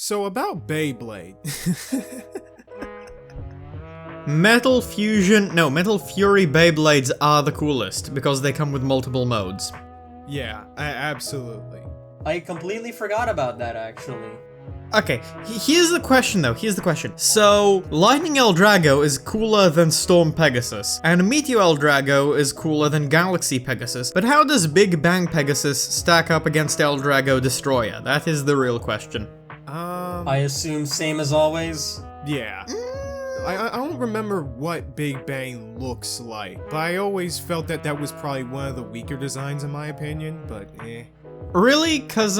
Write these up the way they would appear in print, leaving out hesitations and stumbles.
So about Beyblade. Metal Fury Beyblades are the coolest, because they come with multiple modes. Yeah, absolutely. I completely forgot about that, actually. Okay, here's the question though, So, Lightning Eldrago is cooler than Storm Pegasus, and Meteor Eldrago is cooler than Galaxy Pegasus, but how does Big Bang Pegasus stack up against Eldrago Destroyer? That is the real question. I assume same as always? Yeah. I don't remember what Big Bang looks like, but I always felt that that was probably one of the weaker designs in my opinion, but eh. Really? Cause,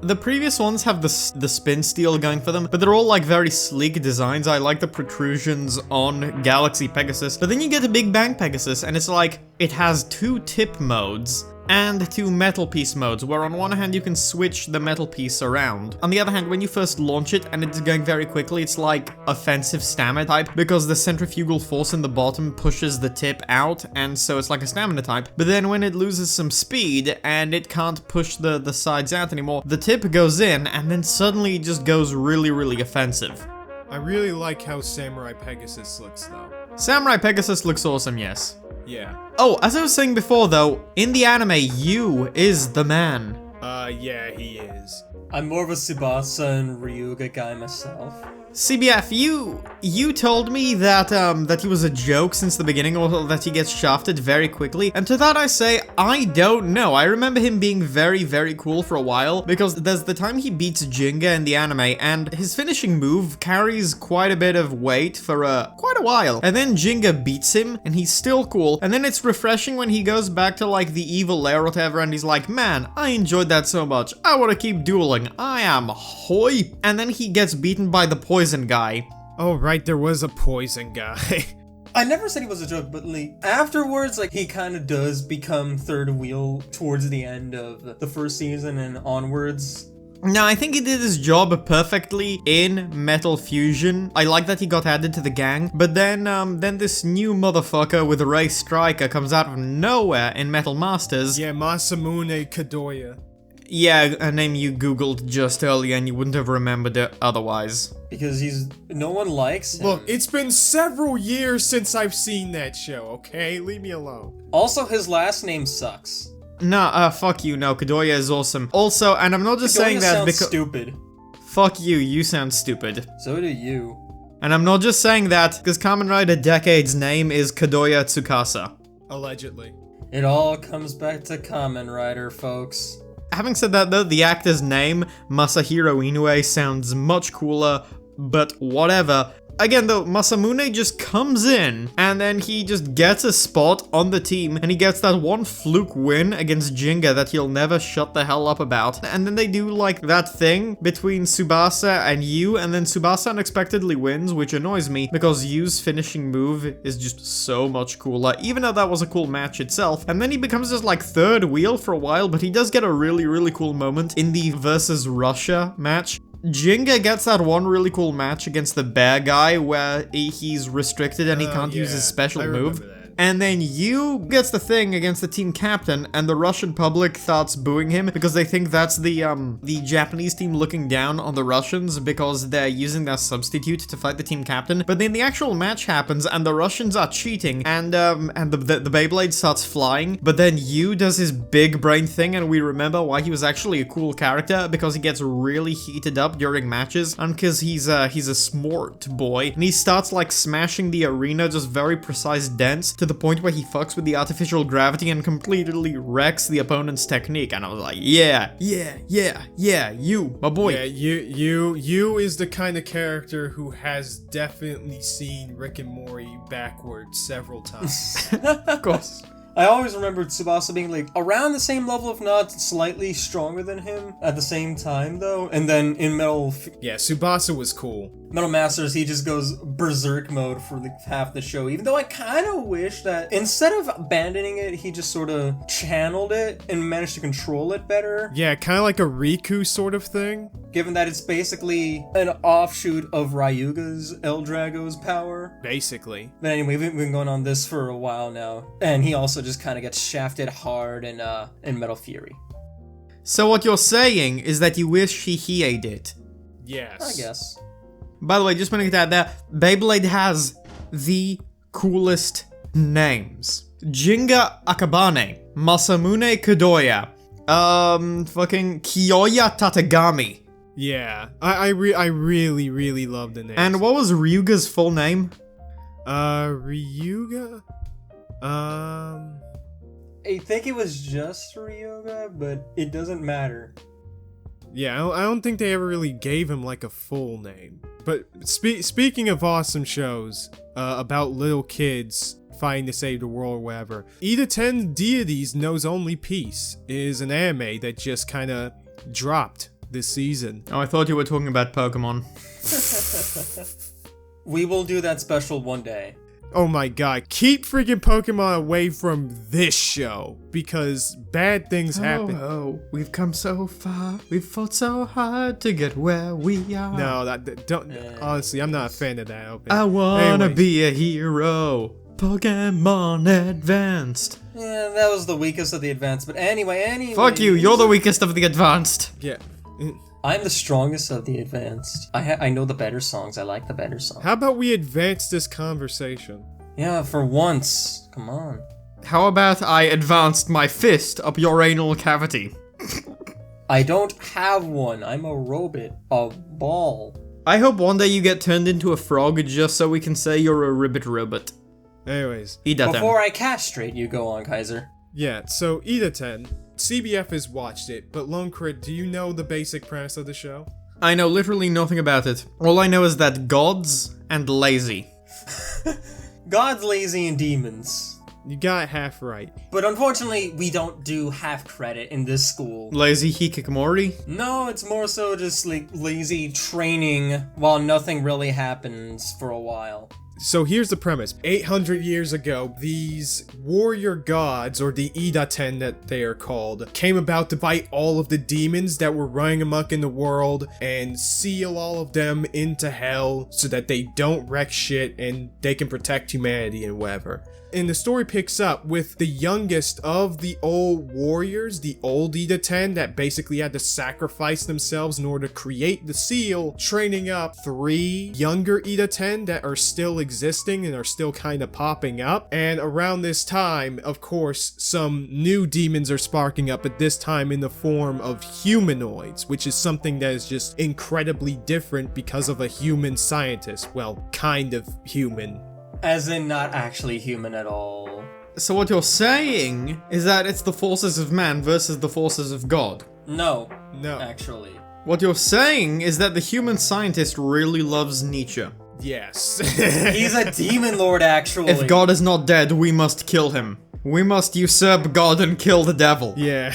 the previous ones have the spin steel going for them, but they're all, like, very sleek designs. I like the protrusions on Galaxy Pegasus, but then you get a Big Bang Pegasus, and it's like, it has 2 tip modes and 2 metal piece modes, where on one hand you can switch the metal piece around. On the other hand, when you first launch it and it's going very quickly, it's like offensive stamina type, because the centrifugal force in the bottom pushes the tip out, and so it's like a stamina type. But then when it loses some speed and it can't push the sides out anymore, the tip goes in, and then suddenly it just goes really, really offensive. I really like how Samurai Pegasus looks though. Samurai Pegasus looks awesome, yes. Yeah. Oh, as I was saying before though, in the anime, Yu is the man. Yeah, he is. I'm more of a Tsubasa and Ryuga guy myself. CBF, you told me that that he was a joke since the beginning, or that he gets shafted very quickly, and to that I say, I don't know. I remember him being very, very cool for a while, because there's the time he beats Jinga in the anime, and his finishing move carries quite a bit of weight for quite a while, and then Jinga beats him, and he's still cool, and then it's refreshing when he goes back to like the evil lair or whatever, and he's like, man, I enjoyed that so much, I want to keep dueling, I am hype, and then he gets beaten by the poison guy. Oh right, there was a poison guy. I never said he was a joke, but like, afterwards, like, he kind of does become third wheel towards the end of the first season and onwards. No, I think he did his job perfectly in Metal Fusion. I like that he got added to the gang, but then this new motherfucker with a Ray Striker comes out of nowhere in Metal Masters. Yeah, Masamune Kadoya. Yeah, a name you googled just earlier and you wouldn't have remembered it otherwise. Because no one likes him. Look, it's been several years since I've seen that show, okay? Leave me alone. Also, his last name sucks. Nah, fuck you, no, Kadoya is awesome. Also, and I'm not just saying that because- stupid. Fuck you, you sound stupid. So do you. And I'm not just saying that because Kamen Rider Decade's name is Kadoya Tsukasa. Allegedly. It all comes back to Kamen Rider, folks. Having said that though, the actor's name, Masahiro Inoue, sounds much cooler, but whatever. Again though, Masamune just comes in, and then he just gets a spot on the team, and he gets that one fluke win against Jinga that he'll never shut the hell up about. And then they do like that thing between Tsubasa and Yu, and then Tsubasa unexpectedly wins, which annoys me, because Yu's finishing move is just so much cooler, even though that was a cool match itself. And then he becomes just like third wheel for a while, but he does get a really, really cool moment in the versus Russia match. Jinga gets that one really cool match against the bear guy where he's restricted and he can't use his special move. And then Yu gets the thing against the team captain, and the Russian public starts booing him because they think that's the Japanese team looking down on the Russians because they're using their substitute to fight the team captain. But then the actual match happens, and the Russians are cheating, and the Beyblade starts flying. But then Yu does his big brain thing, and we remember why he was actually a cool character, because he gets really heated up during matches, and because he's a smart boy, and he starts like smashing the arena, just very precise dents, to the point where he fucks with the artificial gravity and completely wrecks the opponent's technique. And I was like, yeah, you, my boy. Yeah, you is the kind of character who has definitely seen Rick and Morty backwards several times. Of course. I always remembered Tsubasa being like around the same level, if not slightly stronger than him at the same time though. And then in yeah, Tsubasa was cool. Metal Masters, he just goes berserk mode for like half the show, even though I kind of wish that instead of abandoning it, he just sort of channeled it and managed to control it better. Yeah, kind of like a Riku sort of thing. Given that it's basically an offshoot of Ryuga's Eldrago's power. Basically. But anyway, we've been going on this for a while now, and he also just kind of gets shafted hard in Metal Fury. So what you're saying is that you wish he hied it? Yes. I guess. By the way, just wanting to add that Beyblade has the coolest names. Jinga Akabane, Masamune Kadoya, fucking Kiyoya Tatagami. Yeah. I really, really love the name. And what was Ryuga's full name? Ryuga? I think it was just Ryuga, but it doesn't matter. Yeah, I don't think they ever really gave him like a full name. But speaking of awesome shows about little kids fighting to save the world or whatever, Idaten-tachi Knows Only Peace is an anime that just kind of dropped this season. Oh, I thought you were talking about Pokemon. We will do that special one day. Oh my god, keep freaking Pokemon away from this show, because bad things happen. Oh, we've come so far, we've fought so hard to get where we are. No, don't. Honestly, I'm not a fan of that opening. I wanna Anyways. be a hero. Pokemon Advanced. Yeah, that was the weakest of the advanced, but anyway. Fuck you, you're the weakest of the advanced. Yeah. I'm the strongest of the advanced. I know the better songs. I like the better songs. How about we advance this conversation? Yeah, for once. Come on. How about I advanced my fist up your anal cavity? I don't have one. I'm a robot. A ball. I hope one day you get turned into a frog just so we can say you're a ribbit robot. Anyways. Idaten. Before I castrate you, go on, Kaiser. Yeah, so Idaten, CBF has watched it, but Lone Crit, do you know the basic premise of the show? I know literally nothing about it. All I know is that gods and lazy. Gods, lazy, and demons. You got it half right. But unfortunately, we don't do half credit in this school. Lazy hikikomori? No, it's more so just like lazy training while nothing really happens for a while. So here's the premise. 800 years ago, these warrior gods, or the Idaten that they are called, came about to fight all of the demons that were running amok in the world and seal all of them into hell so that they don't wreck shit and they can protect humanity and whatever. And the story picks up with the youngest of the old warriors, the old Idaten that basically had to sacrifice themselves in order to create the seal, training up 3 younger Idaten that are still existing and are still kind of popping up. And around this time, of course, some new demons are sparking up, but this time in the form of humanoids, which is something that is just incredibly different because of a human scientist. Well, kind of human. As in not actually human at all. So what you're saying is that it's the forces of man versus the forces of God. No, No. actually. What you're saying is that the human scientist really loves Nietzsche. Yes. He's a demon lord, actually. If God is not dead, we must kill him. We must usurp God and kill the devil. Yeah.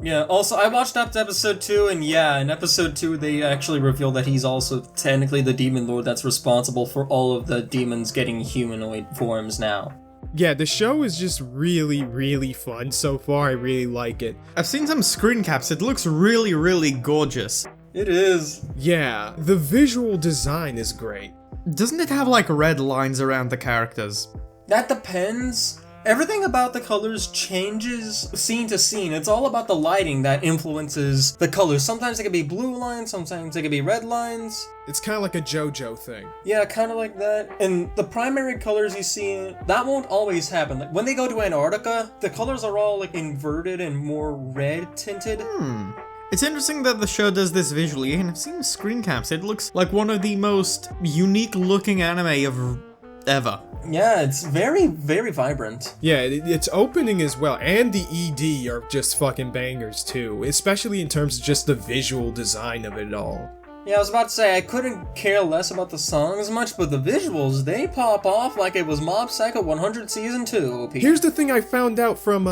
Yeah, also, I watched up to episode 2, and yeah, in episode 2, they actually reveal that he's also technically the demon lord that's responsible for all of the demons getting humanoid forms now. Yeah, the show is just really, really fun so far. I really like it. I've seen some screen caps. It looks really, really gorgeous. It is. Yeah, the visual design is great. Doesn't it have like red lines around the characters? That depends. Everything about the colors changes scene to scene. It's all about the lighting that influences the colors. Sometimes it can be blue lines, sometimes it can be red lines. It's kind of like a JoJo thing. Yeah, kind of like that. And the primary colors you see, that won't always happen. Like when they go to Antarctica, the colors are all like inverted and more red tinted. It's interesting that the show does this visually, and I've seen screen caps. It looks like one of the most unique looking anime of ever. Yeah, it's very, very vibrant. Yeah, it's opening as well, and the ED are just fucking bangers too, especially in terms of just the visual design of it all. Yeah, I was about to say, I couldn't care less about the songs much, but the visuals, they pop off like it was Mob Psycho 100 Season 2. Here's the thing I found out from,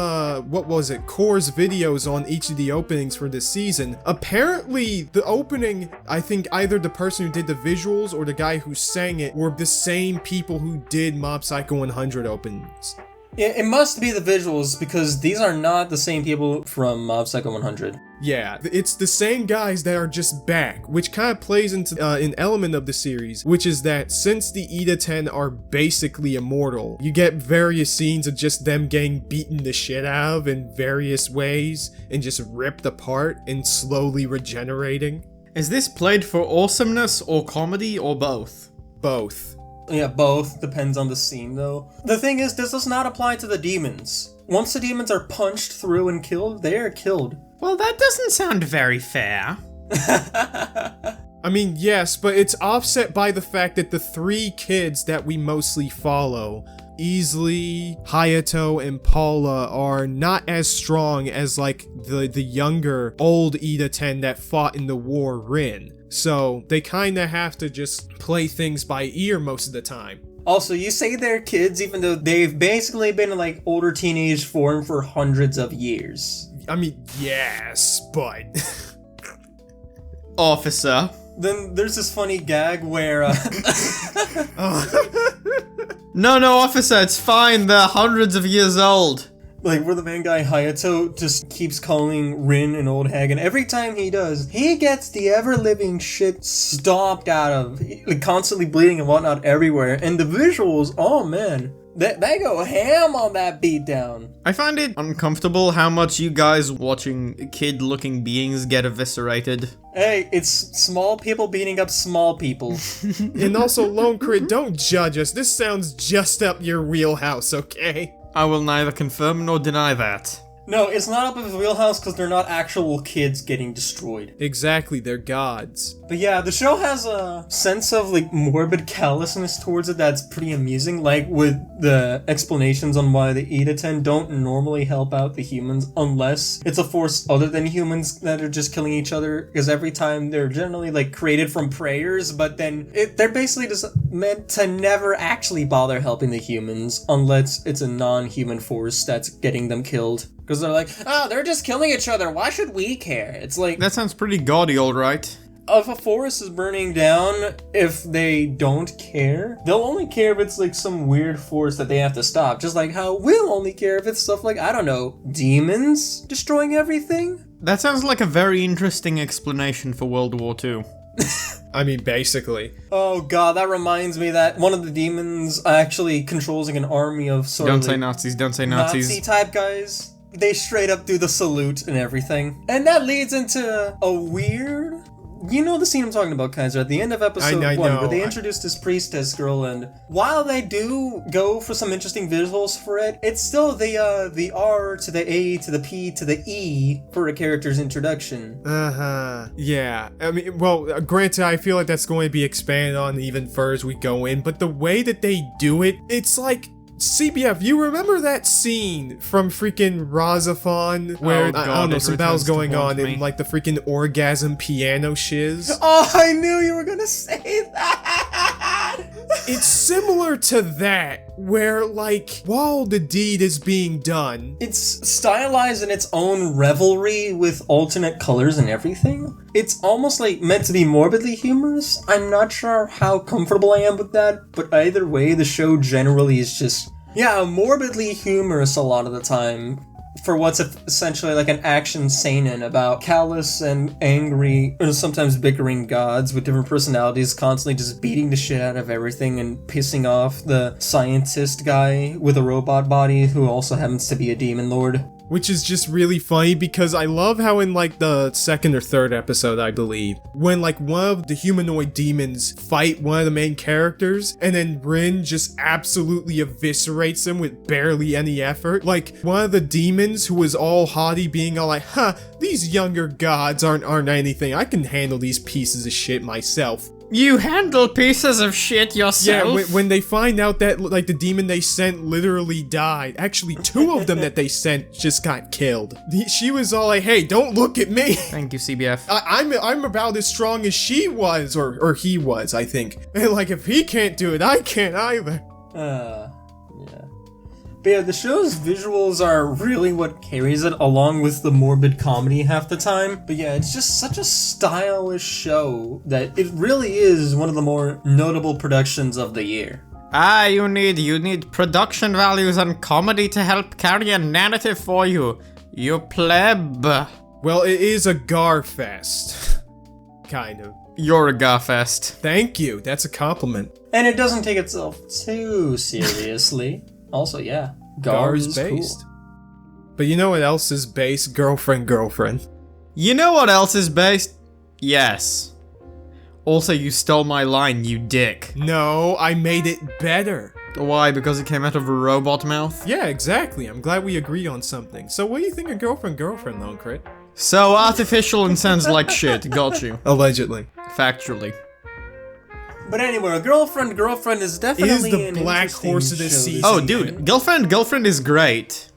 what was it, Core's videos on each of the openings for this season. Apparently, the opening, I think either the person who did the visuals or the guy who sang it were the same people who did Mob Psycho 100 openings. It must be the visuals, because these are not the same people from Mob Psycho 100. Yeah, it's the same guys that are just back, which kind of plays into an element of the series, which is that since the Idaten are basically immortal, you get various scenes of just them getting beaten the shit out of in various ways and just ripped apart and slowly regenerating. Is this played for awesomeness or comedy or both? Both. Yeah, both. Depends on the scene, though. The thing is, this does not apply to the demons. Once the demons are punched through and killed, they are killed. Well, that doesn't sound very fair. I mean, yes, but it's offset by the fact that the 3 kids that we mostly follow, Easley, Hayato, and Paula, are not as strong as, like, the younger, old Idaten that fought in the war Rin. So, they kinda have to just play things by ear most of the time. Also, you say they're kids even though they've basically been in, like, older teenage form for hundreds of years. I mean, yes, but... Officer. Then there's this funny gag where, No, officer, it's fine. They're hundreds of years old. like, where the main guy Hayato just keeps calling Rin an old hag, and every time he does, he gets the ever-living shit stomped out of, like, constantly bleeding and whatnot everywhere, and the visuals, oh man, they go ham on that beatdown. I find it uncomfortable how much you guys watching kid-looking beings get eviscerated. Hey, it's small people beating up small people. And also, Lone Crit, don't judge us. This sounds just up your wheelhouse, okay? I will neither confirm nor deny that. No, it's not up his wheelhouse because they're not actual kids getting destroyed. Exactly, they're gods. But yeah, the show has a sense of, like, morbid callousness towards it that's pretty amusing, like with the explanations on why the Idaten don't normally help out the humans unless it's a force other than humans that are just killing each other, because every time they're generally, like, created from prayers, but then they're basically just meant to never actually bother helping the humans unless it's a non-human force that's getting them killed. Because they're like, oh, they're just killing each other, why should we care? It's like... That sounds pretty gaudy, alright. If a forest is burning down, if they don't care, they'll only care if it's like some weird force that they have to stop. Just like how we'll only care if it's stuff like, I don't know, demons destroying everything? That sounds like a very interesting explanation for World War II. I mean, basically. Oh god, that reminds me that one of the demons actually controls like an army of sort Don't of say like Nazis, don't say Nazis. Nazi-type guys. They straight up do the salute and everything. And that leads into a weird... You know the scene I'm talking about, Kaiser, at the end of episode 1, where they introduced this priestess girl, and while they do go for some interesting visuals for it, it's still the R to the A to the P to the E for a character's introduction. Uh-huh. Yeah. I mean, well, granted, I feel like that's going to be expanded on even further as we go in, but the way that they do it, it's like... CBF, you remember that scene from freaking Razafon where, I don't know, some battles going on and like the freaking orgasm piano shiz? Oh, I knew you were gonna say that! It's similar to that, where like, while the deed is being done... It's stylized in its own revelry with alternate colors and everything. It's almost like meant to be morbidly humorous. I'm not sure how comfortable I am with that, but either way, the show generally is just, yeah, morbidly humorous a lot of the time. For what's essentially like an action seinen about callous and angry, or sometimes bickering gods with different personalities constantly just beating the shit out of everything and pissing off the scientist guy with a robot body who also happens to be a demon lord. Which is just really funny because I love how in like the second or third episode, I believe, when like one of the humanoid demons fight one of the main characters and then Rin just absolutely eviscerates him with barely any effort. Like one of the demons who was all haughty being all like, huh, these younger gods aren't anything. I can handle these pieces of shit myself. You handle pieces of shit yourself? Yeah, when they find out that, like, the demon they sent literally died. Actually, 2 of them that they sent just got killed. She was all like, hey, don't look at me. Thank you, CBF. I'm about as strong as she was, or he was, I think. And, like, if he can't do it, I can't either. Yeah. But yeah, the show's visuals are really what carries it, along with the morbid comedy half the time. But yeah, it's just such a stylish show that it really is one of the more notable productions of the year. You need production values and comedy to help carry a narrative for you. You pleb. Well, it is a Garfest. Kind of. You're a Garfest. Thank you, that's a compliment. And it doesn't take itself too seriously. Also, yeah, Gar is based. Cool. But you know what else is based? Girlfriend. You know what else is based? Yes. Also, you stole my line, you dick. No, I made it better. Why? Because it came out of a robot mouth? Yeah, exactly. I'm glad we agreed on something. So what do you think of girlfriend, though, Crit? So artificial and sounds like shit. Got you. Allegedly. Factually. But anyway, girlfriend is definitely the black horse of this season. Oh, dude, girlfriend is great.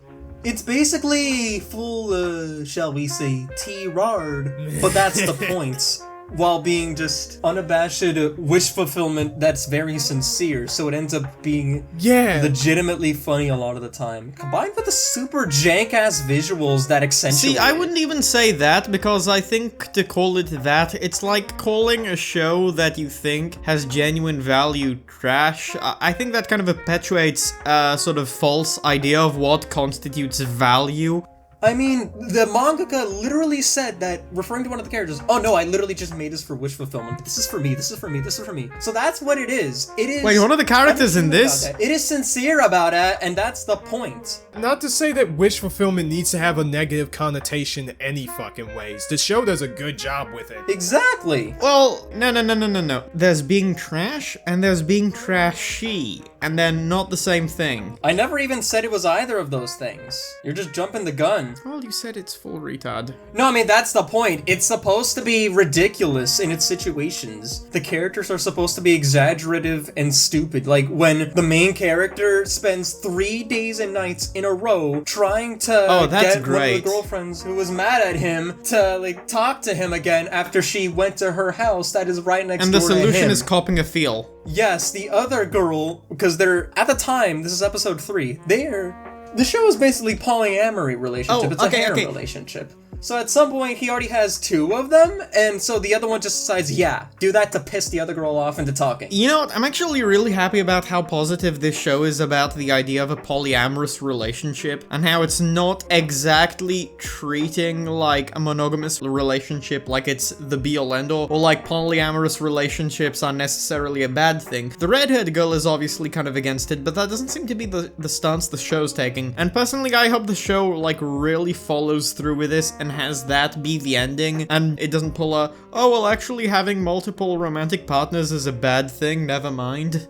It's basically full, shall we say, T-rard, but that's the point. While being just unabashed wish fulfillment that's very sincere, so it ends up being legitimately funny a lot of the time. Combined with the super jank-ass visuals that accentuate See, I wouldn't even say that, because I think to call it that, it's like calling a show that you think has genuine value trash. I think that kind of perpetuates a sort of false idea of what constitutes value. I mean, the mangaka literally said that, referring to one of the characters, oh no, I literally just made this for wish fulfillment. This is for me, this is for me, this is for me. So that's what it is. It is... Wait, one of the characters in this? It is sincere about it, and that's the point. Not to say that wish fulfillment needs to have a negative connotation any fucking ways. The show does a good job with it. Exactly. Well, no. There's being trash, and there's being trashy. And they're not the same thing. I never even said it was either of those things. You're just jumping the gun. Well, you said it's full retard. No, I mean, that's the point. It's supposed to be ridiculous in its situations. The characters are supposed to be exaggerative and stupid. Like, when the main character spends 3 days and nights in a row trying to get one of the girlfriends who was mad at him to, like, talk to him again after she went to her house that is right next door to him. And the solution is copping a feel. Yes, the other girl, because they're, at the time, this is episode 3, the show is basically polyamory relationship. It's a harem relationship. So at some point, he already has 2 of them, and so the other one just decides, yeah, do that to piss the other girl off into talking. You know what? I'm actually really happy about how positive this show is about the idea of a polyamorous relationship, and how it's not exactly treating like a monogamous relationship like it's the be-all end-all, or like polyamorous relationships are necessarily a bad thing. The redhead girl is obviously kind of against it, but that doesn't seem to be the stance the show's taking. And personally, I hope the show like really follows through with this and has that be the ending, and it doesn't pull a, oh well, actually having multiple romantic partners is a bad thing, never mind.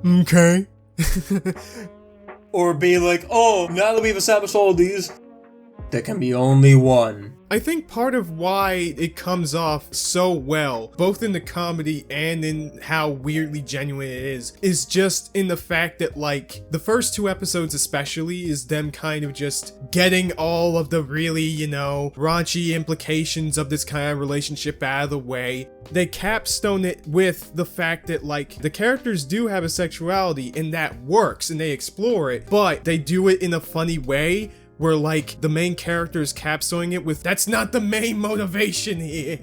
Okay. Or be like, oh, now that we've established all of these, there can be only one. I think part of why it comes off so well, both in the comedy and in how weirdly genuine it is just in the fact that, like, the first 2 episodes especially is them kind of just getting all of the really, you know, raunchy implications of this kind of relationship out of the way. They capstone it with the fact that, like, the characters do have a sexuality and that works and they explore it, but they do it in a funny way where, like, the main character is capstoning it with, that's not the main motivation here.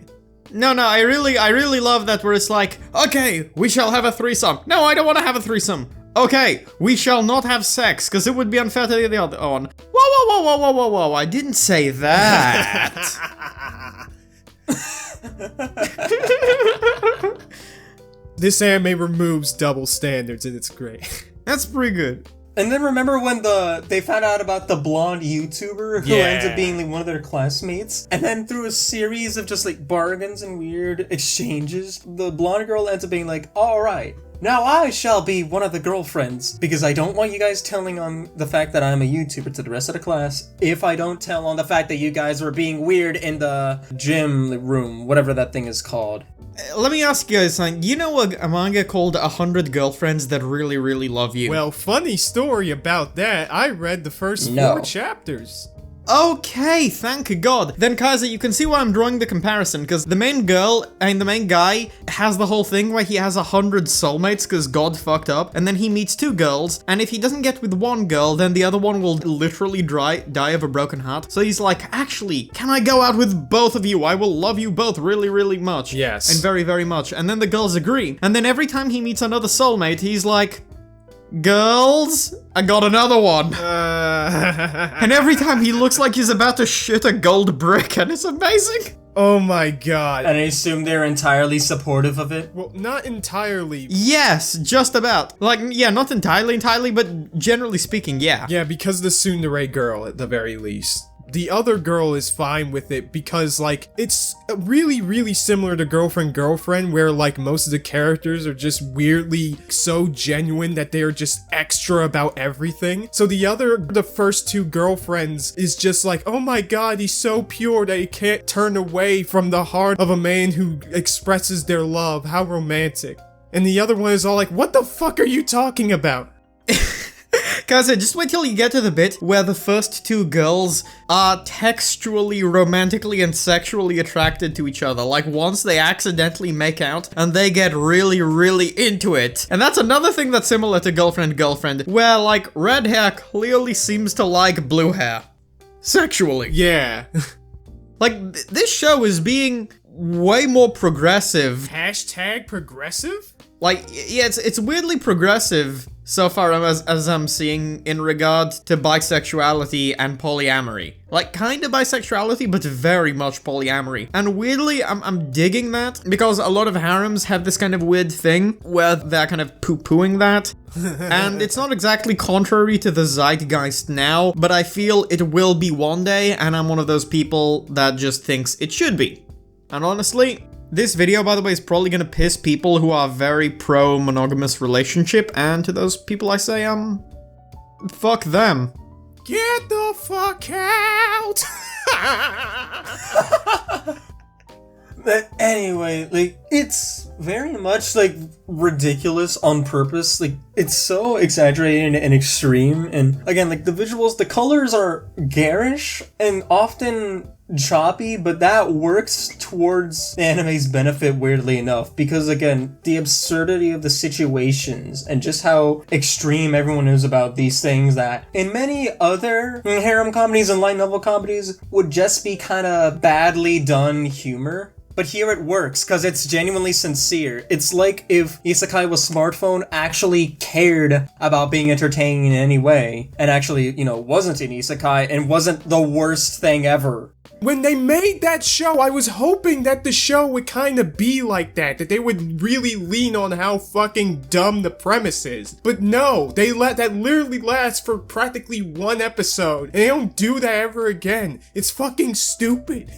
No, I really love that where it's like, okay, we shall have a threesome. No, I don't want to have a threesome. Okay, we shall not have sex, because it would be unfair to the other one. Whoa, I didn't say that. This anime removes double standards and it's great. That's pretty good. And then remember when they found out about the blonde YouTuber who ends up being like one of their classmates? And then through a series of just like bargains and weird exchanges, the blonde girl ends up being like, alright, now I shall be one of the girlfriends, because I don't want you guys telling on the fact that I'm a YouTuber to the rest of the class if I don't tell on the fact that you guys were being weird in the gym room, whatever that thing is called. Let me ask you guys something. You know a manga called 100 Girlfriends That Really, Really Love You? Well, funny story about that. I read the first 4 chapters. Okay, thank God. Then Kaiser, you can see why I'm drawing the comparison, because the main girl and the main guy has the whole thing where he has 100 soulmates because God fucked up, and then he meets 2 girls, and if he doesn't get with one girl, then the other one will literally die of a broken heart. So he's like, actually, can I go out with both of you? I will love you both really, really much. Yes. And very, very much. And then the girls agree. And then every time he meets another soulmate, he's like, girls, I got another one. And every time he looks like he's about to shit a gold brick, and it's amazing. Oh my god. And I assume they're entirely supportive of it? Well, not entirely. Yes, just about. Like, yeah, not entirely, but generally speaking, yeah. Yeah, because the tsundere girl, at the very least. The other girl is fine with it because, like, it's really, really similar to Girlfriend, where, like, most of the characters are just weirdly so genuine that they're just extra about everything. So the first two girlfriends is just like, oh my god, he's so pure that he can't turn away from the heart of a man who expresses their love. How romantic. And the other one is all like, what the fuck are you talking about? Guys, just wait till you get to the bit where the first two girls are textually, romantically, and sexually attracted to each other. Like, once they accidentally make out, and they get really, really into it. And that's another thing that's similar to Girlfriend, where, like, red hair clearly seems to like blue hair. Sexually. Yeah. Like, this show is being way more progressive. Hashtag progressive? Like, yeah, it's weirdly progressive so far as I'm seeing in regard to bisexuality and polyamory. Like, kind of bisexuality, but very much polyamory. And weirdly, I'm digging that, because a lot of harems have this kind of weird thing where they're kind of poo-pooing that. And it's not exactly contrary to the zeitgeist now, but I feel it will be one day, and I'm one of those people that just thinks it should be. And honestly, this video, by the way, is probably gonna piss people who are very pro-monogamous relationship, and to those people I say, fuck them. Get the fuck out! But anyway, like, it's very much, like, ridiculous on purpose. Like, it's so exaggerated and extreme, and again, like, the visuals, the colors are garish and often choppy, but that works towards the anime's benefit, weirdly enough, because again, the absurdity of the situations and just how extreme everyone is about these things that in many other harem comedies and light novel comedies would just be kind of badly done humor. But here it works, because it's genuinely sincere. It's like if Isekai was Smartphone actually cared about being entertaining in any way, and actually, you know, wasn't an Isekai, and wasn't the worst thing ever. When they made that show, I was hoping that the show would kind of be like that they would really lean on how fucking dumb the premise is. But no, they let that literally last for practically one episode, and they don't do that ever again. It's fucking stupid.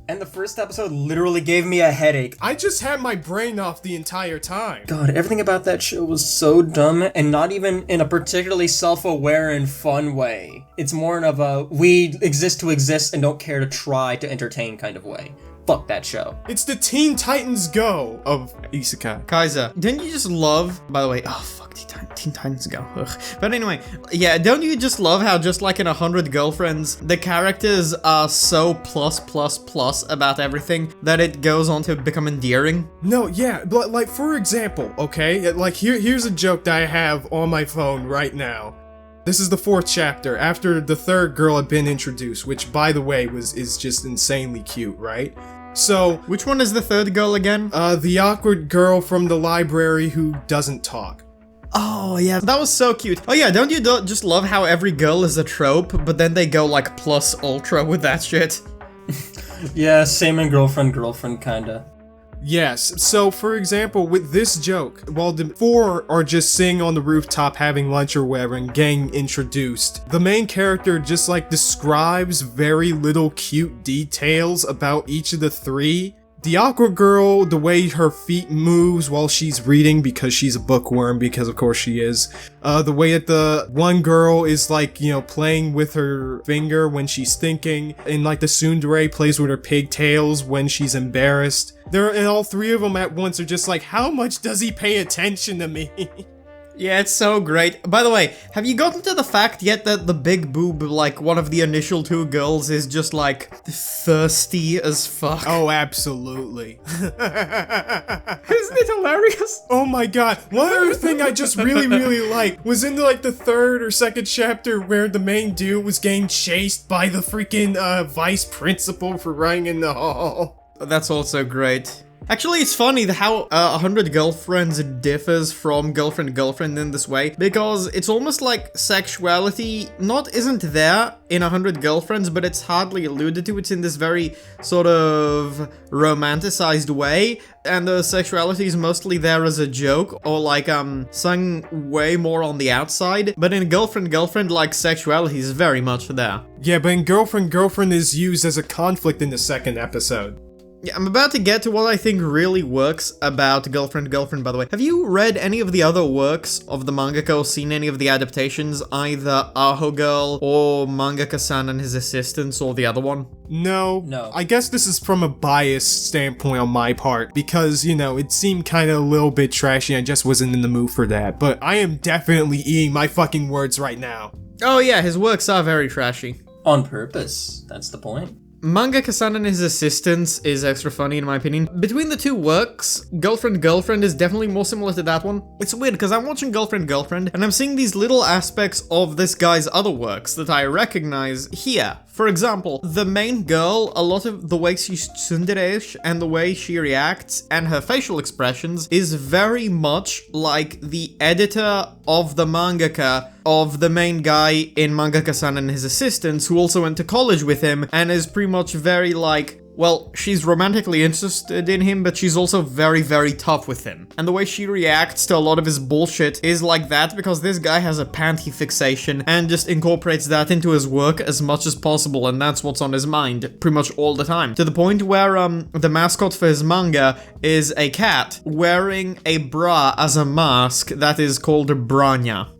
And the first episode literally gave me a headache. I just had my brain off the entire time. God, everything about that show was so dumb, and not even in a particularly self-aware and fun way. It's more of a, we exist to exist and don't care to try to entertain kind of way. Fuck that show. It's the Teen Titans Go of Isekai. Kaiser, didn't you just love, by the way, oh fuck, Teen Titans Go, ugh. But anyway, yeah, don't you just love how just like in 100 Girlfriends, the characters are so plus about everything that it goes on to become endearing? No, yeah, but like for example, okay, like here's a joke that I have on my phone right now. This is the 4th chapter, after the 3rd girl had been introduced, which, by the way, is just insanely cute, right? So... Which one is the 3rd girl again? The awkward girl from the library who doesn't talk. Oh, yeah, that was so cute. Oh yeah, don't you just love how every girl is a trope, but then they go, like, plus ultra with that shit? Yeah, same in Girlfriend, kinda. Yes, so for example, with this joke, while the 4 are just sitting on the rooftop having lunch or whatever and getting introduced, the main character just like describes very little cute details about each of the 3. The awkward girl, the way her feet moves while she's reading because she's a bookworm, because of course she is. The way that the one girl is like, you know, playing with her finger when she's thinking, and like the tsundere plays with her pigtails when she's embarrassed. And all 3 of them at once are just like, how much does he pay attention to me? Yeah, it's so great. By the way, have you gotten to the fact yet that the big boob, like one of the initial 2 girls, is just like thirsty as fuck? Oh, absolutely. Isn't it hilarious? Oh my god, one other thing I just really liked was in like the 3rd or 2nd chapter where the main dude was getting chased by the freaking vice principal for running in the hall. That's also great. Actually, it's funny how 100 Girlfriends differs from Girlfriend in this way, because it's almost like sexuality isn't there in 100 Girlfriends, but it's hardly alluded to. It's in this very sort of romanticized way, and the sexuality is mostly there as a joke, or like sung way more on the outside. But in Girlfriend, like, sexuality is very much there. Yeah, but in Girlfriend is used as a conflict in the second episode. Yeah, I'm about to get to what I think really works about Girlfriend, by the way. Have you read any of the other works of the mangaka or seen any of the adaptations, either Aho Girl or Mangaka-san and His Assistants or the other one? No. No. I guess this is from a biased standpoint on my part, because, it seemed kind of a little bit trashy and I just wasn't in the mood for that. But I am definitely eating my fucking words right now. Oh yeah, his works are very trashy. On purpose. That's the point. Mangaka-san and His Assistants is extra funny in my opinion. Between the two works, Girlfriend is definitely more similar to that one. It's weird because I'm watching Girlfriend and I'm seeing these little aspects of this guy's other works that I recognize here. For example, the main girl, a lot of the way she's tsundere-ish and the way she reacts and her facial expressions is very much like the editor of the mangaka of the main guy in Mangaka-san and His Assistants, who also went to college with him and is pretty much very like, well, she's romantically interested in him, but she's also very, very tough with him. And the way she reacts to a lot of his bullshit is like that because this guy has a panty fixation and just incorporates that into his work as much as possible, and that's what's on his mind pretty much all the time. To the point where the mascot for his manga is a cat wearing a bra as a mask that is called a branya.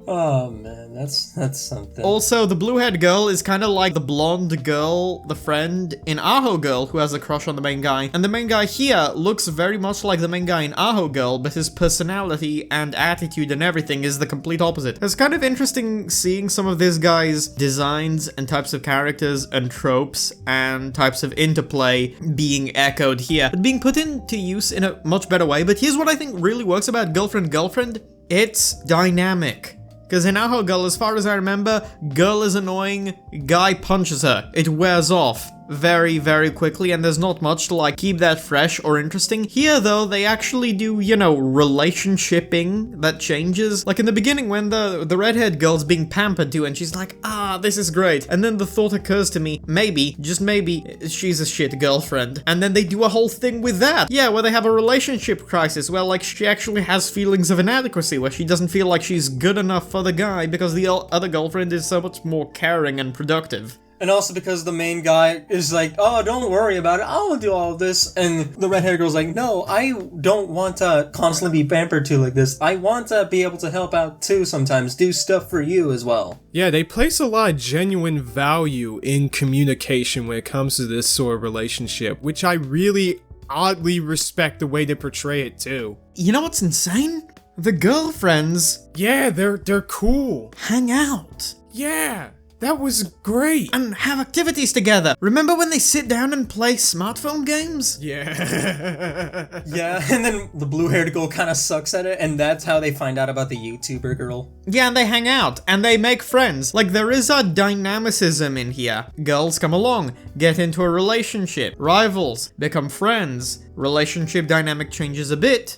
Oh man, that's something. Also, the blue-haired girl is kind of like the blonde girl, the friend in Aho Girl, who has a crush on the main guy. And the main guy here looks very much like the main guy in Aho Girl, but his personality and attitude and everything is the complete opposite. It's kind of interesting seeing some of this guy's designs and types of characters and tropes and types of interplay being echoed here, but being put into use in a much better way. But here's what I think really works about Girlfriend. It's dynamic. Because in Aho Girl, as far as I remember, girl is annoying, guy punches her. It wears off very, very quickly, and there's not much to, like, keep that fresh or interesting. Here, though, they actually do, relationshiping that changes. Like, in the beginning, when the redhead girl's being pampered to, and she's like, this is great. And then the thought occurs to me, maybe, just maybe, she's a shit girlfriend. And then they do a whole thing with that. Yeah, where they have a relationship crisis, where, like, she actually has feelings of inadequacy, where she doesn't feel like she's good enough for the guy because the other girlfriend is so much more caring and productive. And also because the main guy is like, oh, don't worry about it, I'll do all of this. And the red-haired girl's like, no, I don't want to constantly be pampered to like this. I want to be able to help out too sometimes, do stuff for you as well. Yeah, they place a lot of genuine value in communication when it comes to this sort of relationship, which I really oddly respect the way they portray it too. You know what's insane? The girlfriends... Yeah, they're cool. Hang out. Yeah. That was great! And have activities together. Remember when they sit down and play smartphone games? Yeah. Yeah, and then the blue-haired girl kind of sucks at it, and that's how they find out about the YouTuber girl. Yeah, and they hang out, and they make friends. Like, there is a dynamicism in here. Girls come along, get into a relationship, rivals, become friends. Relationship dynamic changes a bit.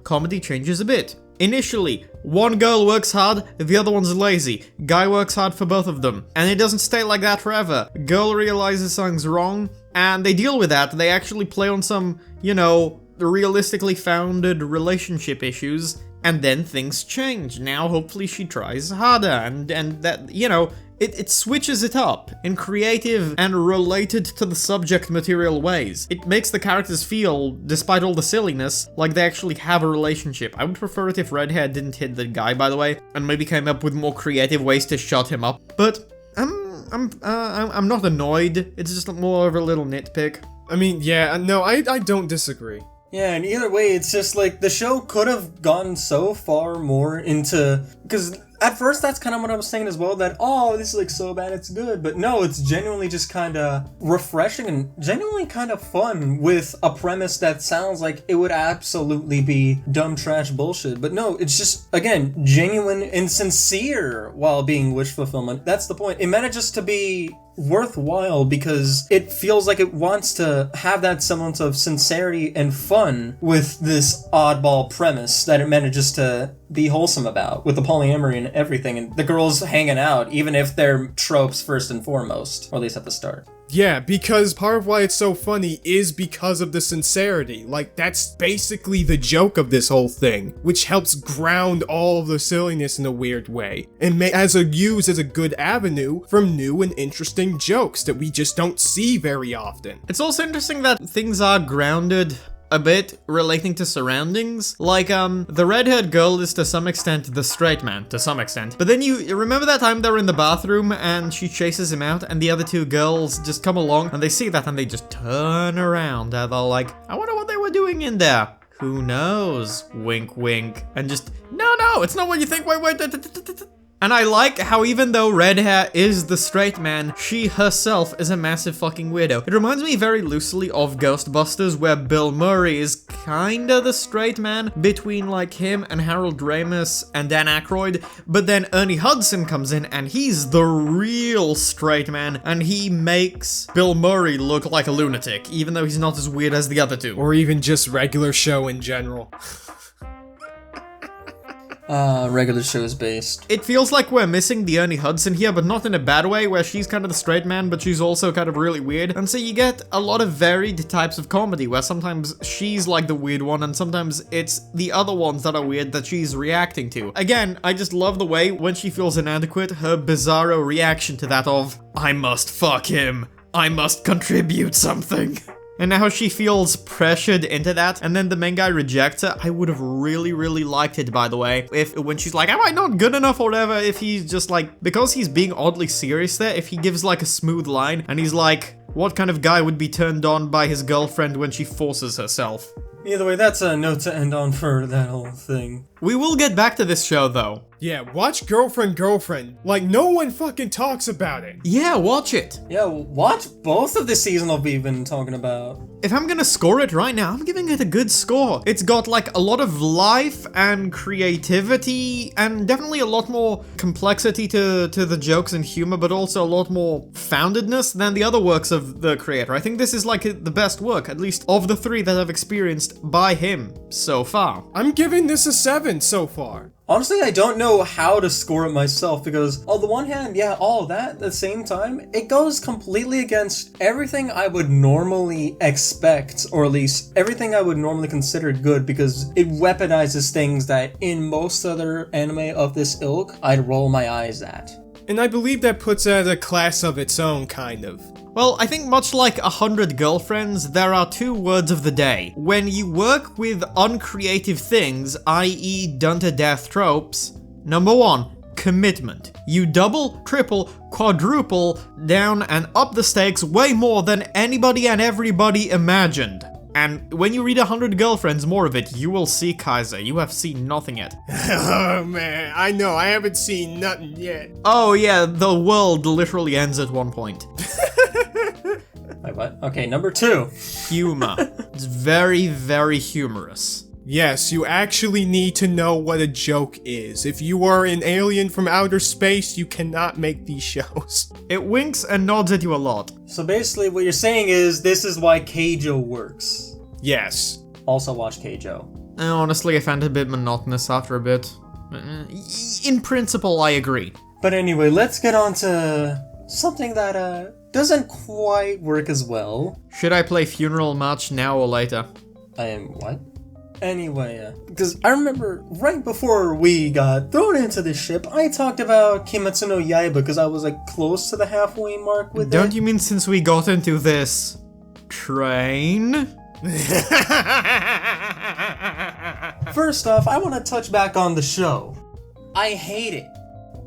Comedy changes a bit. Initially, one girl works hard, the other one's lazy. Guy works hard for both of them. And it doesn't stay like that forever. Girl realizes something's wrong, and they deal with that. They actually play on some, realistically founded relationship issues, and then things change. Now, hopefully she tries harder, and that, it switches it up in creative and related to the subject material ways. It makes the characters feel, despite all the silliness, like they actually have a relationship. I would prefer it if Redhead didn't hit the guy, by the way, and maybe came up with more creative ways to shut him up. But I'm not annoyed. It's just more of a little nitpick. I mean, yeah, no, I don't disagree. Yeah, and either way, it's just like the show could have gone so far more into... Because at first, that's kind of what I was saying as well, that, this is like so bad, it's good. But no, it's genuinely just kind of refreshing and genuinely kind of fun with a premise that sounds like it would absolutely be dumb trash bullshit. But no, it's just, again, genuine and sincere while being wish fulfillment. That's the point. It manages to be worthwhile because it feels like it wants to have that semblance of sincerity and fun with this oddball premise that it manages to be wholesome about, with the polyamory and everything, and the girls hanging out, even if they're tropes first and foremost, or at least at the start. Yeah, because part of why it's so funny is because of the sincerity. Like, that's basically the joke of this whole thing, which helps ground all of the silliness in a weird way, and used as a good avenue from new and interesting jokes that we just don't see very often. It's also interesting that things are grounded a bit relating to surroundings. Like, the redhead girl is to some extent the straight man, to some extent. But then you remember that time they're in the bathroom and she chases him out and the other two girls just come along and they see that and they just turn around and they're like, I wonder what they were doing in there. Who knows? Wink, wink. And just, no, it's not what you think. Wait. And I like how even though red hair is the straight man, she herself is a massive fucking weirdo. It reminds me very loosely of Ghostbusters, where Bill Murray is kinda the straight man between like him and Harold Ramis and Dan Aykroyd, but then Ernie Hudson comes in and he's the real straight man, and he makes Bill Murray look like a lunatic, even though he's not as weird as the other two. Or even just regular show in general. Regular shows based. It feels like we're missing the Ernie Hudson here, but not in a bad way, where she's kind of the straight man, but she's also kind of really weird. And so you get a lot of varied types of comedy, where sometimes she's like the weird one, and sometimes it's the other ones that are weird that she's reacting to. Again, I just love the way, when she feels inadequate, her bizarro reaction to that of, I must fuck him. I must contribute something. And how she feels pressured into that, and then the main guy rejects her. I would have really liked it, by the way, if when she's like, am I not good enough or whatever, if he's just like, because he's being oddly serious there, if he gives like a smooth line, and he's like, what kind of guy would be turned on by his girlfriend when she forces herself? Either way, that's a note to end on for that whole thing. We will get back to this show, though. Yeah, watch Girlfriend. Like, no one fucking talks about it. Yeah, watch it. Yeah, watch both of the seasonal we've been talking about. If I'm gonna score it right now, I'm giving it a good score. It's got like a lot of life and creativity and definitely a lot more complexity to the jokes and humor, but also a lot more foundedness than the other works of the creator. I think this is like the best work, at least of the three that I've experienced by him so far. I'm giving this a 7 so far. Honestly, I don't know how to score it myself because, on the one hand, yeah, all that, at the same time, it goes completely against everything I would normally expect, or at least everything I would normally consider good, because it weaponizes things that in most other anime of this ilk, I'd roll my eyes at. And I believe that puts it at a class of its own, kind of. Well, I think much like 100 Girlfriends, there are two words of the day. When you work with uncreative things, i.e. done-to-death tropes, number 1, commitment. You double, triple, quadruple down and up the stakes way more than anybody and everybody imagined. And when you read 100 Girlfriends, more of it, you will see Kaiser. You have seen nothing yet. Oh man, I know, I haven't seen nothing yet. Oh yeah, the world literally ends at one point. Wait, what? Okay, number 2. Humor. It's very humorous. Yes, you actually need to know what a joke is. If you are an alien from outer space, you cannot make these shows. It winks and nods at you a lot. So basically what you're saying is this is why Keijo works. Yes. Also watch Keijo. Honestly, I found it a bit monotonous after a bit. In principle, I agree. But anyway, let's get on to something that doesn't quite work as well. Should I play Funeral March now or later? What? Anyway, because I remember right before we got thrown into this ship, I talked about Kimetsu no Yaiba because I was like close to the halfway mark with it. Don't you mean since we got into this train? First off, I want to touch back on the show. I hate it.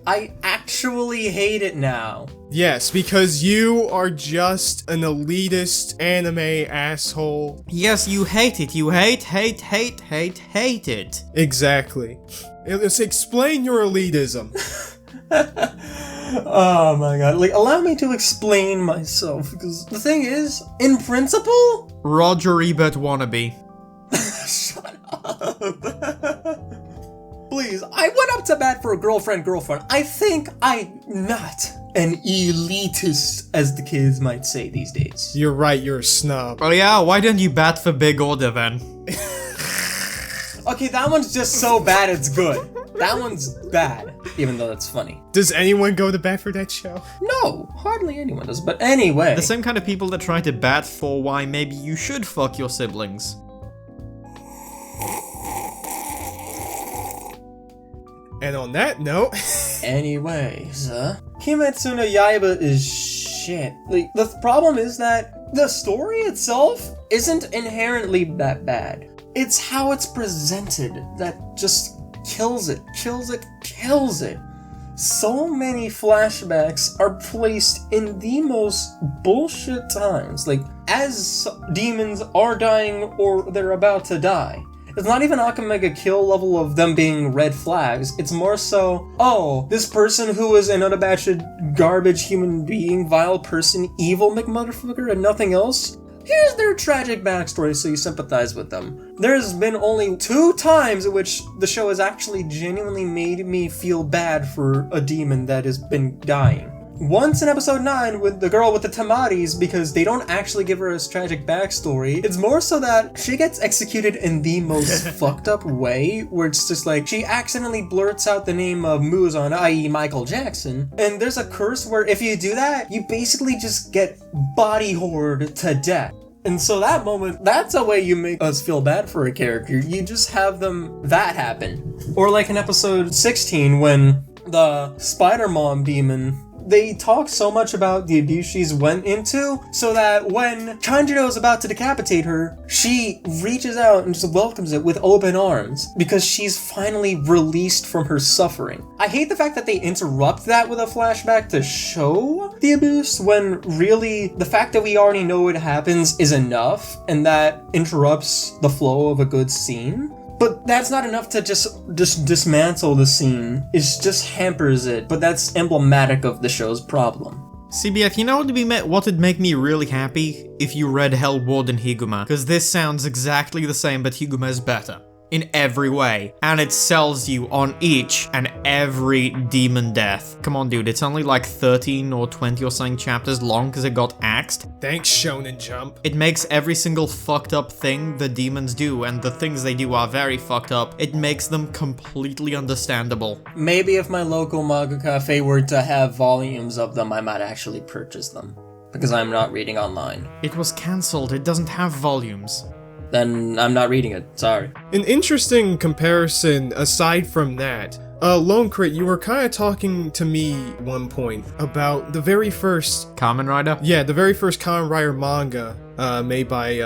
I actually hate it now. Yes, because you are just an elitist anime asshole. Yes, you hate it. You hate it. Exactly. Let's explain your elitism. Oh my god. Like, allow me to explain myself, because the thing is, in principle... Roger Ebert wannabe. Shut up. Please, I went up to bat for a girlfriend. I think I'm not an elitist, as the kids might say these days. You're right, you're a snob. Oh yeah, why don't you bat for big order then? Okay, that one's just so bad it's good. That one's bad, even though it's funny. Does anyone go to bat for that show? No, hardly anyone does. But anyway. The same kind of people that try to bat for why maybe you should fuck your siblings. And on that note... Anyways, Kimetsu no Yaiba is shit. Like, the problem is that the story itself isn't inherently that bad. It's how it's presented that just kills it. So many flashbacks are placed in the most bullshit times. Like, as demons are dying or they're about to die. It's not even Akamega kill level of them being red flags. It's more so, oh, this person who is an unabashed garbage human being, vile person, evil McMotherfucker, and nothing else. Here's their tragic backstory so you sympathize with them. There's been only 2 times in which the show has actually genuinely made me feel bad for a demon that has been dying. Once in episode 9 with the girl with the tamaris, because they don't actually give her a tragic backstory. It's more so that she gets executed in the most fucked up way, where it's just like, she accidentally blurts out the name of Muzan, i.e. Michael Jackson, and there's a curse where if you do that, you basically just get body horrored to death. And so that moment, that's a way you make us feel bad for a character. You just have that happen. Or like in episode 16 when the Spider Mom demon, they talk so much about the abuse she's went into, so that when Kanjiro is about to decapitate her, she reaches out and just welcomes it with open arms, because she's finally released from her suffering. I hate the fact that they interrupt that with a flashback to show the abuse, when really the fact that we already know it happens is enough, and that interrupts the flow of a good scene. But that's not enough to just dismantle the scene. It just hampers it, but that's emblematic of the show's problem. CBF, you know what'd make me really happy? If you read Hell Warden Higuma, because this sounds exactly the same, but Higuma is better. In every way. And it sells you on each and every demon death. Come on, dude, it's only like 13 or 20 or something chapters long because it got axed. Thanks, Shonen Jump. It makes every single fucked up thing the demons do, and the things they do are very fucked up. It makes them completely understandable. Maybe if my local manga cafe were to have volumes of them, I might actually purchase them. Because I'm not reading online. It was cancelled, it doesn't have volumes. Then I'm not reading it, sorry. An interesting comparison aside from that, Lone Crit, you were kind of talking to me one point about the very first... Kamen Rider? Yeah, the very first Kamen Rider manga, made by,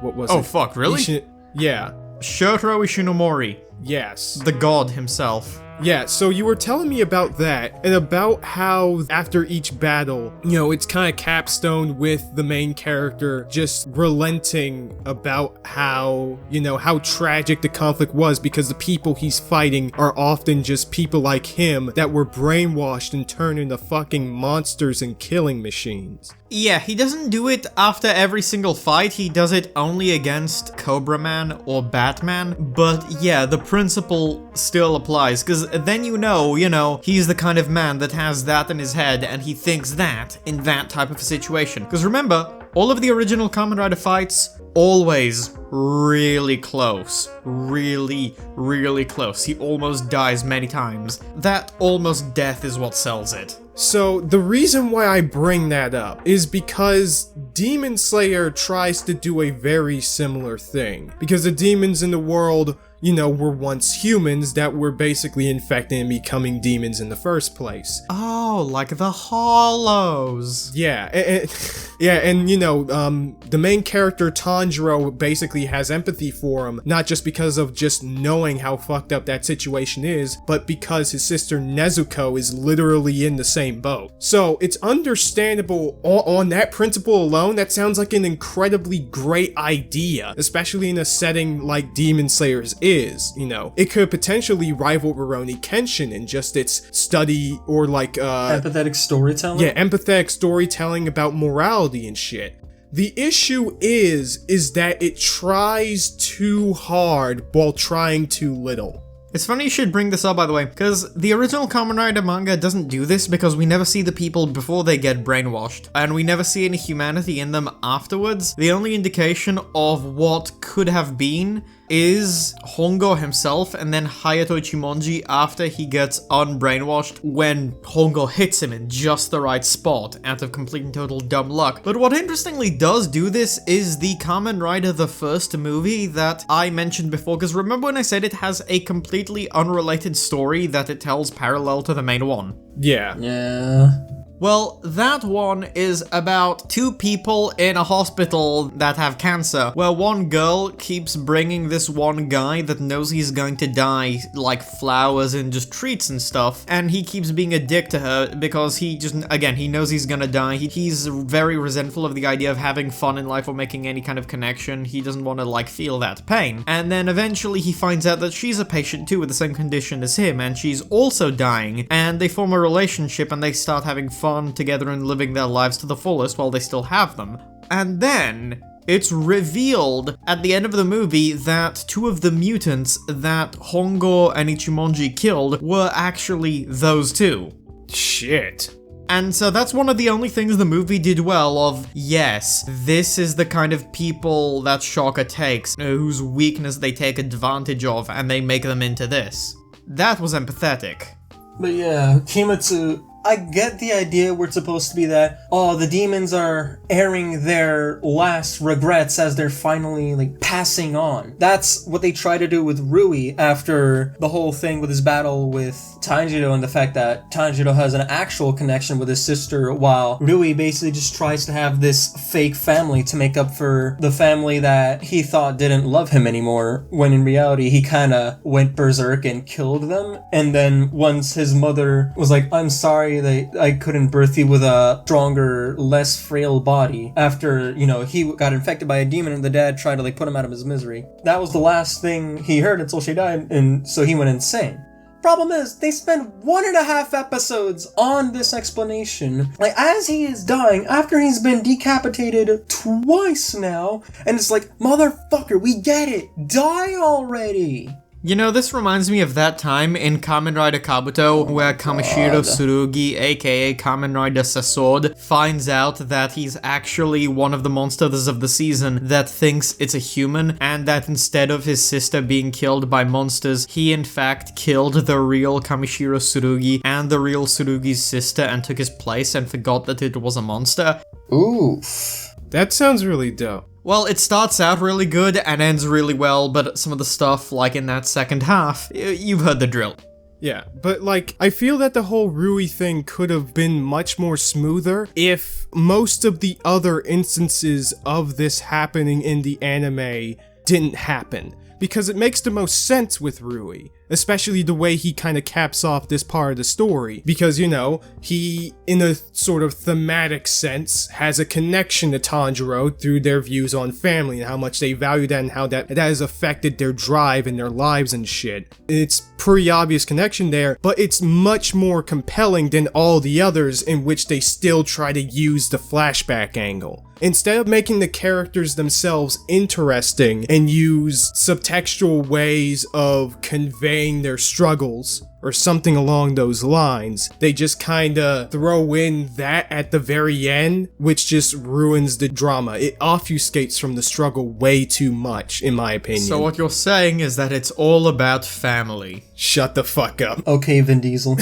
what was it? Oh fuck, really? Yeah. Shotaro Ishinomori. Yes. The god himself. Yeah, so you were telling me about that, and about how after each battle, you know, it's kind of capstoned with the main character just relenting about how, you know, how tragic the conflict was, because the people he's fighting are often just people like him that were brainwashed and turned into fucking monsters and killing machines. Yeah, he doesn't do it after every single fight, he does it only against Cobra Man or Batman, but yeah, the principle still applies, because then you know, he's the kind of man that has that in his head, and he thinks that in that type of a situation. Because remember, all of the original Kamen Rider fights, always really close. Really, really close. He almost dies many times. That almost death is what sells it. So, the reason why I bring that up is because Demon Slayer tries to do a very similar thing. Because the demons in the world, you know, were once humans that were basically infected and becoming demons in the first place. Oh, like the Hollows. Yeah, and you know, the main character Tanjiro basically has empathy for him, not just because of just knowing how fucked up that situation is, but because his sister Nezuko is literally in the same boat. So it's understandable on that principle alone. That sounds like an incredibly great idea, especially in a setting like Demon Slayer's is, you know. It could potentially rival Rurouni Kenshin in just its study or like empathetic storytelling? Yeah, empathetic storytelling about morality and shit. The issue is that it tries too hard while trying too little. It's funny you should bring this up, by the way, because the original Kamen Rider manga doesn't do this because we never see the people before they get brainwashed, and we never see any humanity in them afterwards. The only indication of what could have been is Hongo himself, and then Hayato Ichimonji after he gets unbrainwashed when Hongo hits him in just the right spot out of complete and total dumb luck. But what interestingly does do this is the Kamen Rider the First movie that I mentioned before, because remember when I said it has a completely unrelated story that it tells parallel to the main one? Yeah. Yeah. Well, that one is about two people in a hospital that have cancer, where one girl keeps bringing this one guy that knows he's going to die, like flowers and just treats and stuff, and he keeps being a dick to her because he just, again, he knows he's gonna die. He's very resentful of the idea of having fun in life or making any kind of connection. He doesn't want to, like, feel that pain. And then eventually he finds out that she's a patient too with the same condition as him, and she's also dying, and they form a relationship and they start having fun together and living their lives to the fullest while they still have them. And then it's revealed at the end of the movie that two of the mutants that Hongo and Ichimonji killed were actually those two. Shit. And so that's one of the only things the movie did well of, yes, this is the kind of people that Shocker takes, whose weakness they take advantage of and they make them into this. That was empathetic. But yeah, Kimetsu, I get the idea where it's supposed to be that, oh, the demons are airing their last regrets as they're finally, like, passing on. That's what they try to do with Rui after the whole thing with his battle with Tanjiro and the fact that Tanjiro has an actual connection with his sister while Rui basically just tries to have this fake family to make up for the family that he thought didn't love him anymore, when in reality he kinda went berserk and killed them. And then once his mother was like, I'm sorry that I couldn't birth you with a stronger, less frail body, after, you know, he got infected by a demon and the dad tried to, like, put him out of his misery. That was the last thing he heard until she died, and so he went insane. Problem is, they spend 1.5 episodes on this explanation, like, as he is dying, after he's been decapitated twice now, and it's like, motherfucker, we get it, die already! You know, this reminds me of that time in Kamen Rider Kabuto where Kamishiro Tsurugi, aka Kamen Rider Sasod, finds out that he's actually one of the monsters of the season that thinks it's a human, and that instead of his sister being killed by monsters, he in fact killed the real Kamishiro Tsurugi and the real Tsurugi's sister and took his place and forgot that it was a monster. Oof. That sounds really dope. Well, it starts out really good and ends really well, but some of the stuff, like in that second half, you've heard the drill. Yeah, but like, I feel that the whole Rui thing could have been much more smoother if most of the other instances of this happening in the anime didn't happen. Because it makes the most sense with Rui, especially the way he kind of caps off this part of the story. Because, you know, he, in a sort of thematic sense, has a connection to Tanjiro through their views on family and how much they value that and how that has affected their drive and their lives and shit. It's pretty obvious connection there, but it's much more compelling than all the others in which they still try to use the flashback angle. Instead of making the characters themselves interesting and use subtextual ways of conveying their struggles or something along those lines, they just kinda throw in that at the very end, which just ruins the drama. It obfuscates from the struggle way too much, in my opinion. So what you're saying is that it's all about family. Shut the fuck up. Okay, Vin Diesel.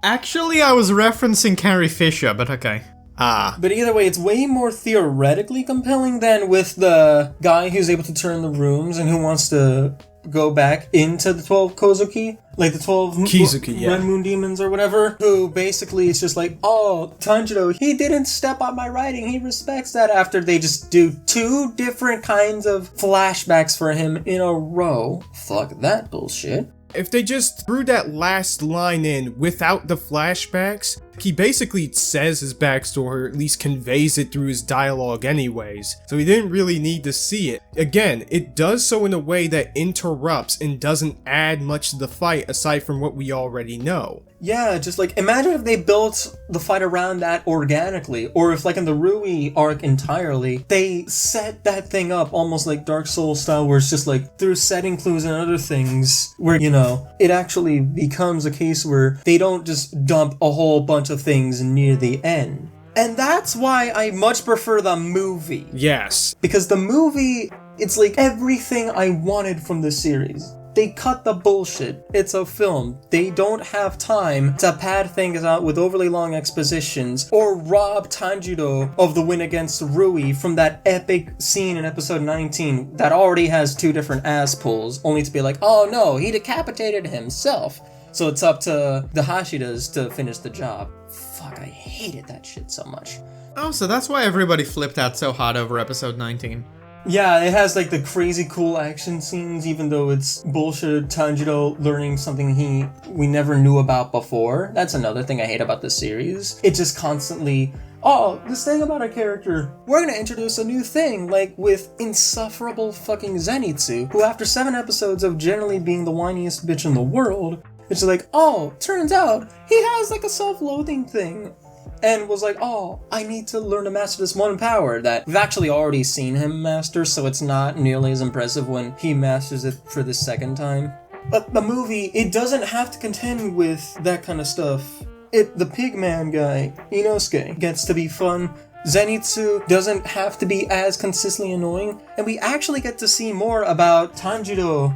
Actually, I was referencing Carrie Fisher, but okay. But either way, it's way more theoretically compelling than with the guy who's able to turn the rooms and who wants to go back into the 12 Kozuki, like the 12 Kizuki, yeah. Red Moon Demons or whatever, who basically it's just like, oh, Tanjiro, he didn't step on my writing, he respects that, after they just do 2 different kinds of flashbacks for him in a row. Fuck that bullshit. If they just threw that last line in without the flashbacks, He basically says his backstory, or at least conveys it through his dialogue anyways, so he didn't really need to see it. Again, it does so in a way that interrupts and doesn't add much to the fight aside from what we already know. Yeah, just like, imagine if they built the fight around that organically, or if like in the Rui arc entirely, they set that thing up almost like Dark Souls style, where it's just like through setting clues and other things, where, you know, it actually becomes a case where they don't just dump a whole bunch of things near the end. And that's why I much prefer the movie. Yes. Because the movie, it's like everything I wanted from the series. They cut the bullshit. It's a film. They don't have time to pad things out with overly long expositions or rob Tanjiro of the win against Rui from that epic scene in episode 19 that already has 2 different ass pulls, only to be like, oh no, he decapitated himself. So it's up to the Hashidas to finish the job. Fuck, I hated that shit so much. Oh, so that's why everybody flipped out so hard over episode 19. Yeah, it has like the crazy cool action scenes, even though it's bullshit Tanjiro learning something we never knew about before. That's another thing I hate about this series. It just constantly, oh, this thing about a character, we're gonna introduce a new thing, like with insufferable fucking Zenitsu, who after 7 episodes of generally being the whiniest bitch in the world, it's like, oh, turns out he has like a self-loathing thing. And was like, oh, I need to learn to master this one power that we've actually already seen him master, so it's not nearly as impressive when he masters it for the second time. But the movie, it doesn't have to contend with that kind of stuff. The pigman guy, Inosuke, gets to be fun. Zenitsu doesn't have to be as consistently annoying. And we actually get to see more about Tanjiro,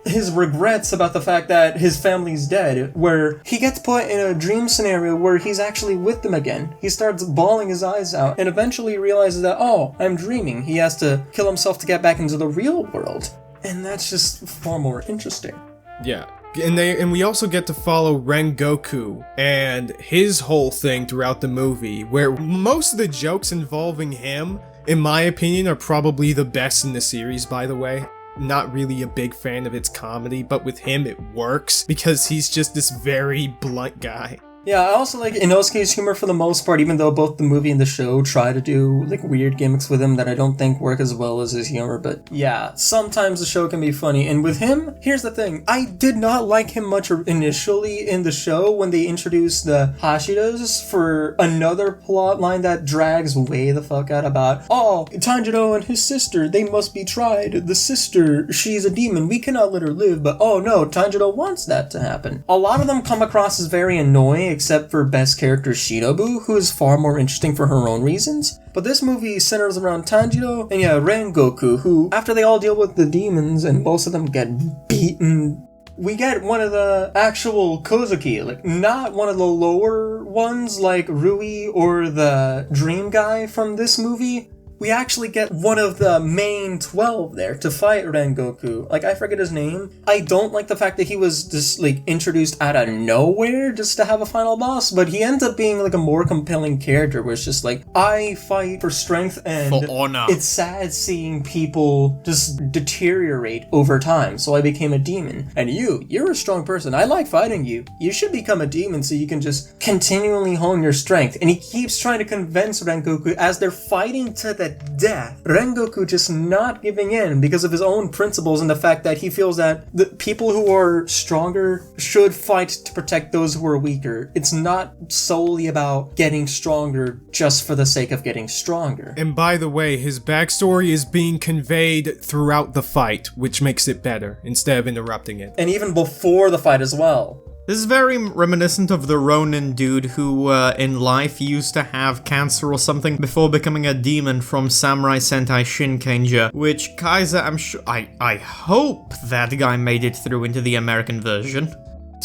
his regrets about the fact that his family's dead, where he gets put in a dream scenario where he's actually with them again. He starts bawling his eyes out and eventually realizes that, oh, I'm dreaming. He has to kill himself to get back into the real world. And that's just far more interesting. Yeah. And we also get to follow Rengoku and his whole thing throughout the movie, where most of the jokes involving him, in my opinion, are probably the best in the series, by the way. Not really a big fan of its comedy, but with him it works because he's just this very blunt guy. Yeah, I also like Inosuke's humor for the most part, even though both the movie and the show try to do like weird gimmicks with him that I don't think work as well as his humor. But yeah, sometimes the show can be funny. And with him, here's the thing. I did not like him much initially in the show when they introduced the Hashidas for another plot line that drags way the fuck out about, oh, Tanjiro and his sister, they must be tried. The sister, she's a demon. We cannot let her live. But oh no, Tanjiro wants that to happen. A lot of them come across as very annoying, except for best character Shinobu, who is far more interesting for her own reasons. But this movie centers around Tanjiro and Rengoku, who, after they all deal with the demons and most of them get beaten, we get one of the actual Kozuki, like not one of the lower ones like Rui or the Dream guy from this movie. We actually get one of the main 12 there to fight Rengoku. Like, I forget his name. I don't like the fact that he was just, like, introduced out of nowhere just to have a final boss, but he ends up being, like, a more compelling character where it's just like, I fight for strength and for honor. It's sad seeing people just deteriorate over time, so I became a demon. And you're a strong person. I like fighting you. You should become a demon so you can just continually hone your strength. And he keeps trying to convince Rengoku as they're fighting to the death. Rengoku just not giving in because of his own principles and the fact that he feels that the people who are stronger should fight to protect those who are weaker. It's not solely about getting stronger just for the sake of getting stronger. And by the way, his backstory is being conveyed throughout the fight, which makes it better, instead of interrupting it. And even before the fight as well. This is very reminiscent of the Ronin dude who, in life, used to have cancer or something before becoming a demon from Samurai Sentai Shinkenger, which, Kaiser, I'm sure... I hope that guy made it through into the American version.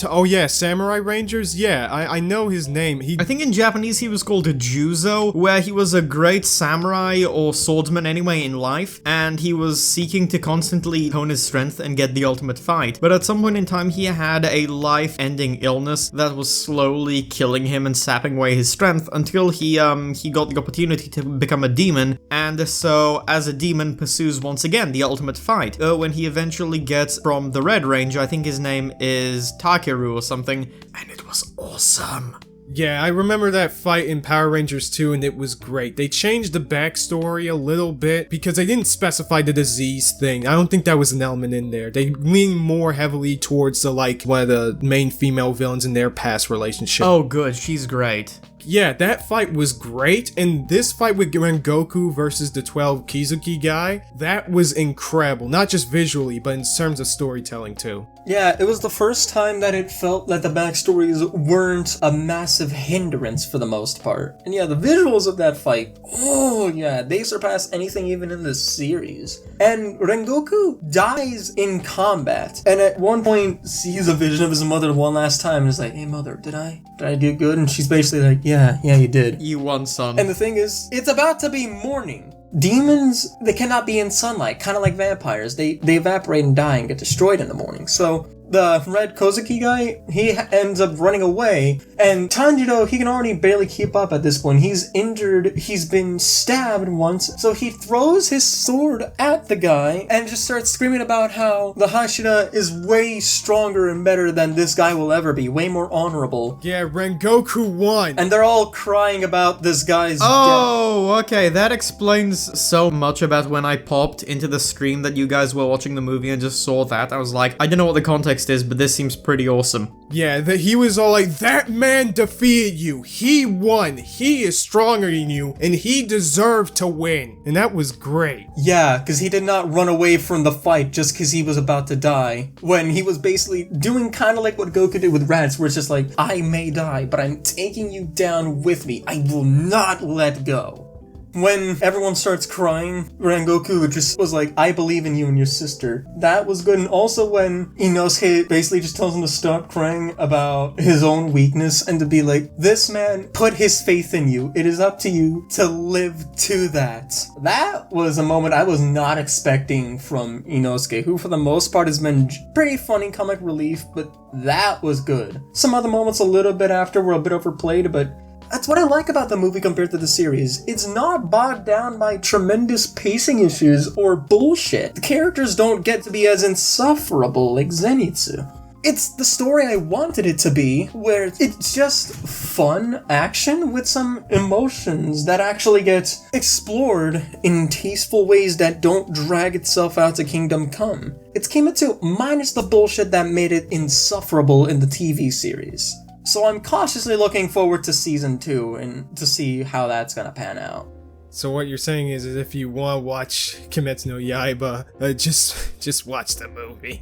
Oh yeah, Samurai Rangers? Yeah, I know his name. I think in Japanese he was called Juzo, where he was a great samurai or swordsman anyway in life, and he was seeking to constantly hone his strength and get the ultimate fight. But at some point in time he had a life-ending illness that was slowly killing him and sapping away his strength until he got the opportunity to become a demon, and so as a demon pursues once again the ultimate fight. When he eventually gets from the Red Ranger, I think his name is Takeru or something, and it was awesome. Yeah, I remember that fight in Power Rangers 2 and it was great. They changed the backstory a little bit because they didn't specify the disease thing. I don't think that was an element in there. They leaned more heavily towards the, like, one of the main female villains in their past relationship. Oh, good. She's great. Yeah, that fight was great, and this fight with Rengoku versus the 12 Kizuki guy, that was incredible. Not just visually, but in terms of storytelling too. Yeah, it was the first time that it felt that the backstories weren't a massive hindrance for the most part. And yeah, the visuals of that fight, oh yeah, they surpass anything even in this series. And Rengoku dies in combat, and at one point sees a vision of his mother one last time and is like, hey mother, did I do good? And she's basically like, yeah, you did. You won, son. And the thing is, it's about to be morning. Demons, they cannot be in sunlight, kind of like vampires. They evaporate and die and get destroyed in the morning. So the red Kozuki guy, he ends up running away, and Tanjiro, he can already barely keep up at this point. He's injured, he's been stabbed once, so he throws his sword at the guy and just starts screaming about how the Hashira is way stronger and better than this guy will ever be, way more honorable. Yeah, Rengoku won! And they're all crying about this guy's death. Oh, okay, that explains so much about when I popped into the stream that you guys were watching the movie and just saw that. I was like, I don't know what the context is, but this seems pretty awesome. Yeah, he was all like, that man defeated you, he won, he is stronger than you, and he deserved to win. And that was great. Yeah, because he did not run away from the fight just because he was about to die. When he was basically doing kind of like what Goku did with Raditz, where it's just like, I may die, but I'm taking you down with me. I will not let go. When everyone starts crying, Rengoku just was like, I believe in you and your sister. That was good. And also when Inosuke basically just tells him to stop crying about his own weakness and to be like, this man put his faith in you. It is up to you to live to that. That was a moment I was not expecting from Inosuke, who for the most part has been pretty funny comic relief, but that was good. Some other moments a little bit after were a bit overplayed, but that's what I like about the movie compared to the series. It's not bogged down by tremendous pacing issues or bullshit. The characters don't get to be as insufferable like Zenitsu. It's the story I wanted it to be, where it's just fun action with some emotions that actually get explored in tasteful ways that don't drag itself out to Kingdom Come. It's Kimetsu minus the bullshit that made it insufferable in the TV series. So I'm cautiously looking forward to season 2 and to see how that's gonna pan out. So what you're saying is if you want to watch Kimetsu no Yaiba, just watch the movie.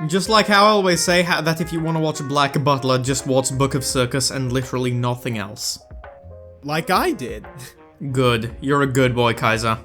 Just like how I always say that if you want to watch Black Butler, just watch Book of Circus and literally nothing else. Like I did. Good. You're a good boy, Kaiser.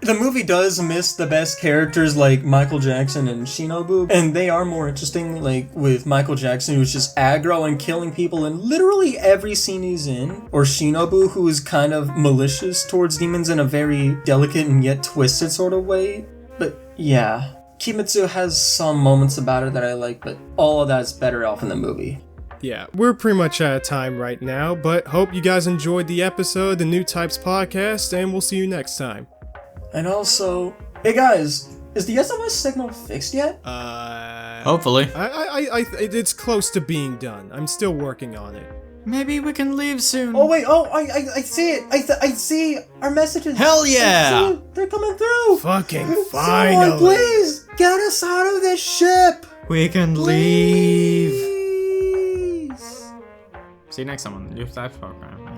The movie does miss the best characters like Michael Jackson and Shinobu, and they are more interesting, like with Michael Jackson, who's just aggro and killing people in literally every scene he's in, or Shinobu, who is kind of malicious towards demons in a very delicate and yet twisted sort of way. But yeah, Kimetsu has some moments about it that I like, but all of that's better off in the movie. Yeah, we're pretty much out of time right now, but hope you guys enjoyed the episode, the Newtypes podcast, and we'll see you next time. And also, hey guys, is the SOS signal fixed yet? Hopefully. It's close to being done. I'm still working on it. Maybe we can leave soon. Oh wait, I see it. I see our messages. Hell yeah! They're coming through. Fucking finally. Someone, please get us out of this ship. We can leave. Please. See you next time on the Newtypes program.